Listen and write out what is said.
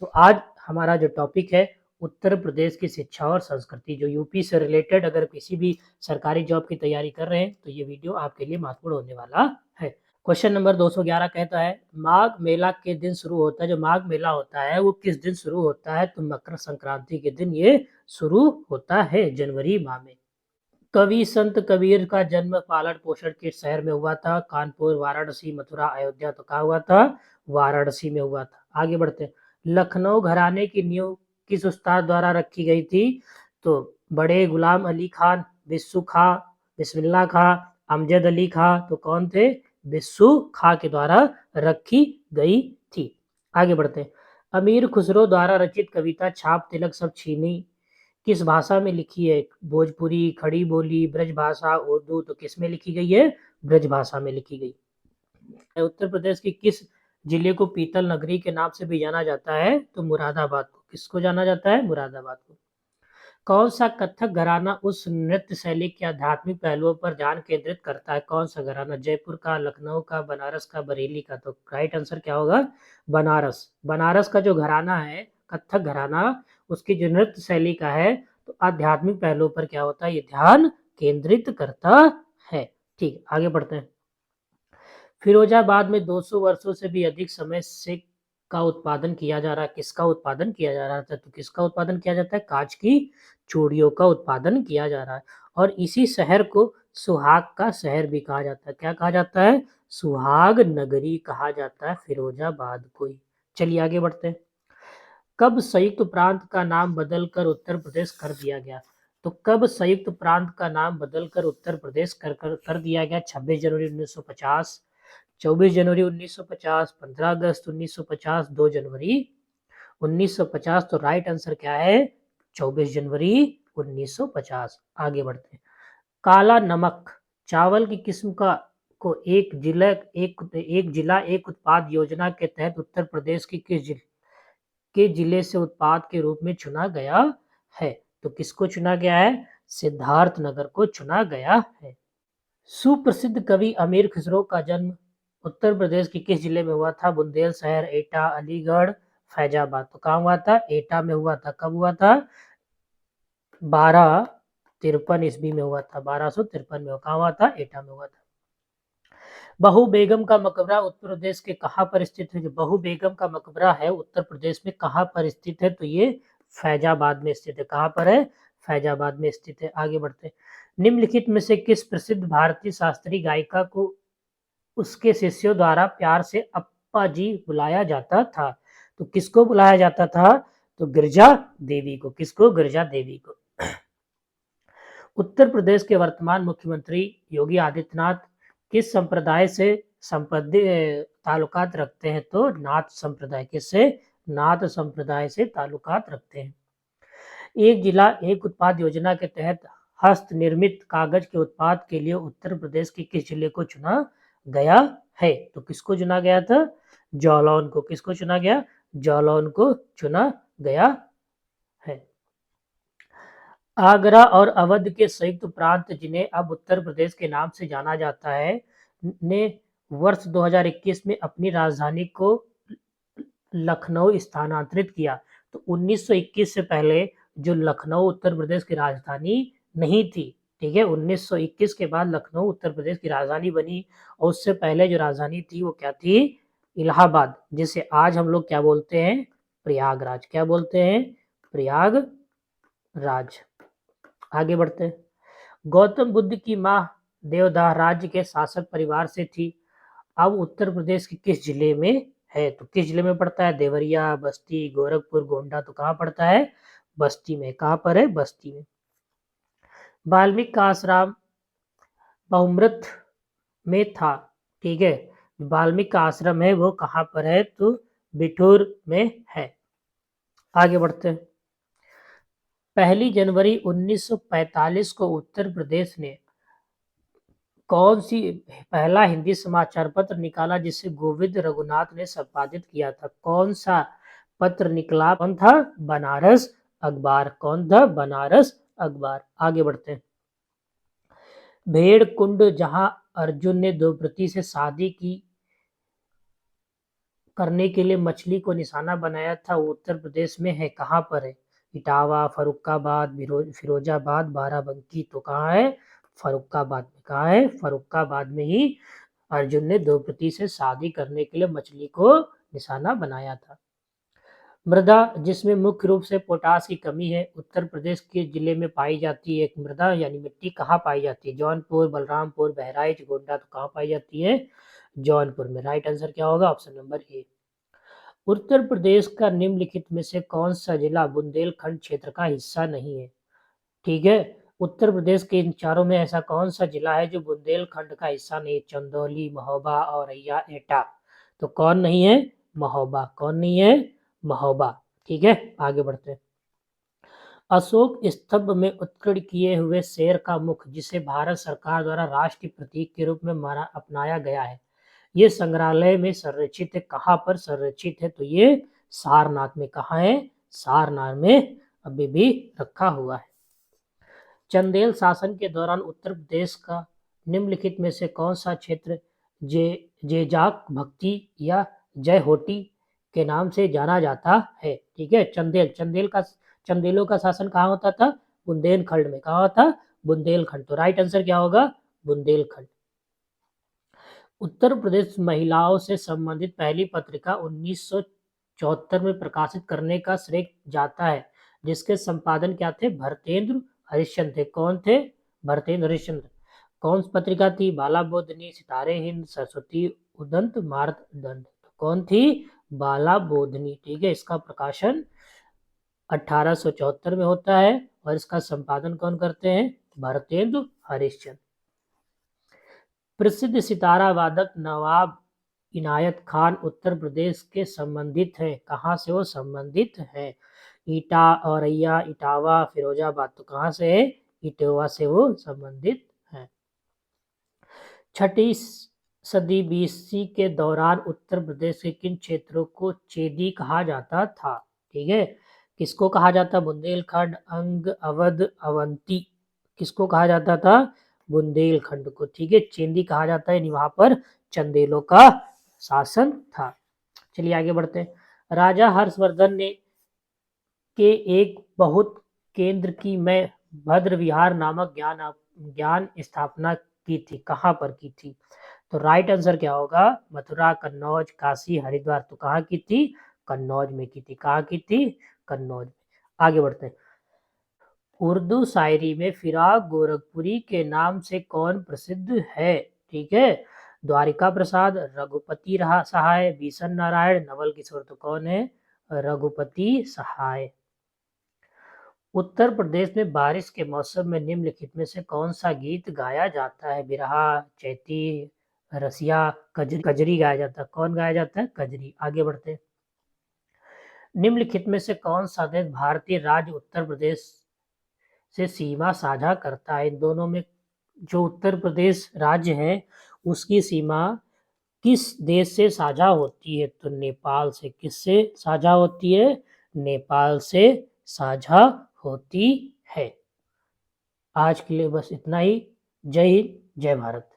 तो आज हमारा जो टॉपिक है उत्तर प्रदेश की शिक्षा और संस्कृति, जो यूपी से रिलेटेड अगर किसी भी सरकारी जॉब की तैयारी कर रहे हैं तो ये वीडियो आपके लिए महत्वपूर्ण होने वाला है। क्वेश्चन नंबर 211 कहता है माघ मेला के दिन शुरू होता है। जो माघ मेला होता है वो किस दिन शुरू होता है? तो मकर संक्रांति के दिन ये शुरू होता है, जनवरी माह में। कवि संत कबीर का जन्म पालन पोषण किस शहर में हुआ था? कानपुर, वाराणसी, मथुरा, अयोध्या। तो कहाँ हुआ था? वाराणसी में हुआ था। आगे बढ़ते हैं। लखनऊ घराने की नींव किस उस्ताद द्वारा रखी गई थी? तो बड़े गुलाम अली खान, बिस्सू खां, बिस्मिल्लाह खां, अमजद अली खां। तो कौन थे? बिस्सू खां के द्वारा रखी गई थी। आगे बढ़ते हैं। अमीर खुसरो द्वारा रचित कविता छाप तिलक सब छीनी किस भाषा में लिखी है? भोजपुरी, खड़ी बोली, ब्रज भाषा, उर्दू। तो किस में लिखी गई है? ब्रज भाषा में लिखी गई। उत्तर प्रदेश की किस जिले को पीतल नगरी के नाम से भी जाना जाता है? तो मुरादाबाद को। किसको जाना जाता है? मुरादाबाद को। कौन सा कथक घराना उस नृत्य शैली के आध्यात्मिक पहलुओं पर ध्यान केंद्रित करता है? कौन सा घराना? जयपुर का, लखनऊ का, बनारस का, बरेली का। तो राइट आंसर क्या होगा? बनारस। बनारस का जो घराना है, कथक घराना, उसकी जो नृत्य शैली का है, तो आध्यात्मिक पहलुओं पर क्या होता है? ये ध्यान केंद्रित करता है। ठीक, आगे बढ़ते हैं। फिरोजाबाद में 200 वर्षों से भी अधिक समय से का उत्पादन किया जा रहा है। किसका उत्पादन किया जा रहा था? तो किसका उत्पादन किया जाता है? कांच की चूड़ियों का उत्पादन किया जा रहा है। और इसी शहर को सुहाग का शहर भी कहा जाता है। क्या कहा जाता है? सुहाग नगरी कहा जाता है फिरोजाबाद को। चलिए आगे बढ़ते हैं। कब संयुक्त प्रांत का नाम बदलकर उत्तर प्रदेश कर दिया गया? तो कब संयुक्त प्रांत का नाम बदलकर उत्तर प्रदेश कर दिया गया? 26 जनवरी 1950, 24 जनवरी 1950, 15 अगस्त 1950, 2 जनवरी 1950। तो राइट आंसर क्या है? 24 जनवरी 1950। आगे बढ़ते हैं। काला नमक चावल की किस्म का को एक जिला एक उत्पाद योजना के तहत उत्तर प्रदेश की किस जिले से उत्पाद के रूप में चुना गया है? तो किसको चुना गया है? सिद्धार्थनगर को चुना गया है। सुप्रसिद्ध कवि अमीर खुसरो का जन्म उत्तर प्रदेश के किस जिले में हुआ था? बुंदेलशहर, एटा, अलीगढ़, फैजाबाद। तो कहाँ हुआ था? एटा में हुआ था। कब हुआ था? 1253 ईस्वी में हुआ था। 1253 में कहाँ हुआ था? एटा में हुआ था। बहू बेगम का मकबरा उत्तर प्रदेश के कहाँ पर स्थित है? जो बहू बेगम का मकबरा है उत्तर प्रदेश में कहाँ पर स्थित है? तो ये फैजाबाद में स्थित है। कहाँ पर है? फैजाबाद में स्थित है। आगे बढ़ते हैं। निम्नलिखित में से किस प्रसिद्ध भारतीय शास्त्रीय गायिका को उसके शिष्यों द्वारा प्यार से अप्पा जी बुलाया जाता था? तो किसको बुलाया जाता था? तो गिरजा देवी को। किसको? गिरजा देवी को। उत्तर प्रदेश के वर्तमान मुख्यमंत्री योगी आदित्यनाथ किस संप्रदाय से ताल्लुकात रखते हैं? तो नाथ संप्रदाय। किससे? नाथ संप्रदाय से ताल्लुकात रखते हैं। एक जिला एक उत्पाद योजना के तहत हस्त निर्मित कागज के उत्पाद के लिए उत्तर प्रदेश के किस जिले को चुना गया है? तो किसको चुना गया था? जालौन को। किसको चुना गया? जालौन को चुना गया है। आगरा और अवध के संयुक्त प्रांत, जिन्हें अब उत्तर प्रदेश के नाम से जाना जाता है, ने वर्ष 2021 में अपनी राजधानी को लखनऊ स्थानांतरित किया। तो 1921 से पहले जो लखनऊ उत्तर प्रदेश की राजधानी नहीं थी, ठीक है, 1921 के बाद लखनऊ उत्तर प्रदेश की राजधानी बनी। और उससे पहले जो राजधानी थी वो क्या थी? इलाहाबाद, जिसे आज हम लोग क्या बोलते हैं? प्रयागराज। क्या बोलते हैं? प्रयागराज। आगे बढ़ते हैं। गौतम बुद्ध की मां देवदाह राज्य के शासक परिवार से थी। अब उत्तर प्रदेश के किस जिले में है? तो किस जिले में पड़ता है? देवरिया, बस्ती, गोरखपुर, गोंडा। तो कहाँ पड़ता है? बस्ती में। कहाँ पर है? बस्ती में। वाल्मीकि का आश्रम बहुमृत में था, ठीक है। वाल्मीकि का आश्रम है वो कहाँ पर है? तो बिठूर में है। आगे बढ़ते हैं। 1 जनवरी 1945 को उत्तर प्रदेश ने कौन सी पहला हिंदी समाचार पत्र निकाला जिसे गोविंद रघुनाथ ने संपादित किया था? कौन सा पत्र निकला? कौन था? बनारस अखबार। कौन था? बनारस अखबार। आगे बढ़ते हैं। भेड़ कुंड, जहां अर्जुन ने द्रौपदी से शादी की, करने के लिए मछली को निशाना बनाया था वो उत्तर प्रदेश में है, कहाँ पर है? इटावा, फर्रुखाबाद, फिरोजाबाद, बाराबंकी। तो कहाँ है? फर्रुखाबाद में। कहाँ है? फर्रुखाबाद में ही अर्जुन ने द्रौपदी से शादी करने के लिए मछली को निशाना बनाया था। मृदा जिसमें मुख्य रूप से पोटास की कमी है, उत्तर प्रदेश के जिले में पाई जाती है। एक मृदा यानी मिट्टी कहाँ पाई जाती है? जौनपुर, बलरामपुर, बहराइच, गोंडा। तो कहाँ पाई जाती है? जौनपुर में। राइट आंसर क्या होगा? Option number A. Uttar Pradesh का निम्नलिखित में से कौन सा जिला बुंदेलखंड क्षेत्र का हिस्सा नहीं है? ठीक है, उत्तर प्रदेश के इन चारों में ऐसा कौन सा जिला है जो बुंदेलखंड का हिस्सा नहीं? चंदौली, महोबा, औरैया, एटा। तो कौन नहीं है? महोबा। कौन नहीं है? महोबा। ठीक है, आगे बढ़ते हैं। अशोक स्तंभ में उत्कीर्ण किए हुए शेर का मुख, जिसे भारत सरकार द्वारा राष्ट्रीय प्रतीक के रूप में अपनाया गया है, ये संग्रहालय में संरक्षित है। कहाँ पर संरक्षित है? तो ये सारनाथ में। कहाँ है? सारनाथ में अभी भी रखा हुआ है। चंदेल शासन के दौरान उत्तर प्रदेश का निम्नलिखित में से कौन सा क्षेत्र जेजाक भक्ति या जयहोटी के नाम से जाना जाता है? ठीक है, चंदेलों का शासन कहाँ होता था? बुंदेलखंड में। कहाँ होता? बुंदेलखंड। तो राइट आंसर क्या होगा? बुंदेलखंड। उत्तर प्रदेश महिलाओं से संबंधित पहली पत्रिका 1974 में प्रकाशित करने का श्रेय जाता है, जिसके संपादन क्या थे? भरतेंद्र हरिश्चंद्र थे। कौन थे? भरतेंद्र हरिश्चंद्र। कौन पत्रिका थी? बाला बोधनी, सितारे हिंद, सरस्वती उदंत, मार्तंड। कौन थी? बाला बोधनी। ठीक है, इसका प्रकाशन 1874 में होता है और इसका संपादन कौन करते हैं? भरतेंद्र हरिश्चंद्र। प्रसिद्ध सितारा वादक नवाब इनायत खान उत्तर प्रदेश के संबंधित हैं। कहाँ से वो संबंधित हैं? ईटा, औरैया, इटावा, फिरोजाबाद। तो कहाँ से है? इटावा से वो संबंधित हैं। छठी सदी बीसी के दौरान उत्तर प्रदेश के किन क्षेत्रों को चेदी कहा जाता था? ठीक है, किसको कहा जाता? बुंदेलखंड, अंग, अवध, अवंती। किसको कहा जाता था? बुंदेलखंड को। ठीक है, चेंदी कहा जाता है, वहां पर चंदेलों का शासन था। चलिए आगे बढ़ते हैं। राजा हर्षवर्धन ने के एक बहुत केंद्र की में भद्र विहार नामक ज्ञान स्थापना की थी। कहाँ पर की थी? तो राइट आंसर क्या होगा? मथुरा, कन्नौज, काशी, हरिद्वार। तो कहाँ की थी? कन्नौज में की थी। कहाँ की थी? कन्नौज में। आगे बढ़ते हैं। उर्दू शायरी में फिराक गोरखपुरी के नाम से कौन प्रसिद्ध है? ठीक है, द्वारिका प्रसाद, रघुपति सहाय, भीषण नारायण, नवल किशोर। तो कौन है? रघुपति सहाय। उत्तर प्रदेश में बारिश के मौसम में निम्नलिखित में से कौन सा गीत गाया जाता है? बिरहा, चैती, रसिया, कजरी गाया जाता है। कौन गाया जाता है? कजरी। आगे बढ़ते हैं। निम्नलिखित में से कौन सा देश भारतीय राज्य उत्तर प्रदेश से सीमा साझा करता है? इन दोनों में जो उत्तर प्रदेश राज्य है उसकी सीमा किस देश से साझा होती है? तो नेपाल से। किससे साझा होती है? नेपाल से साझा होती है। आज के लिए बस इतना ही। जय हिंद, जय भारत।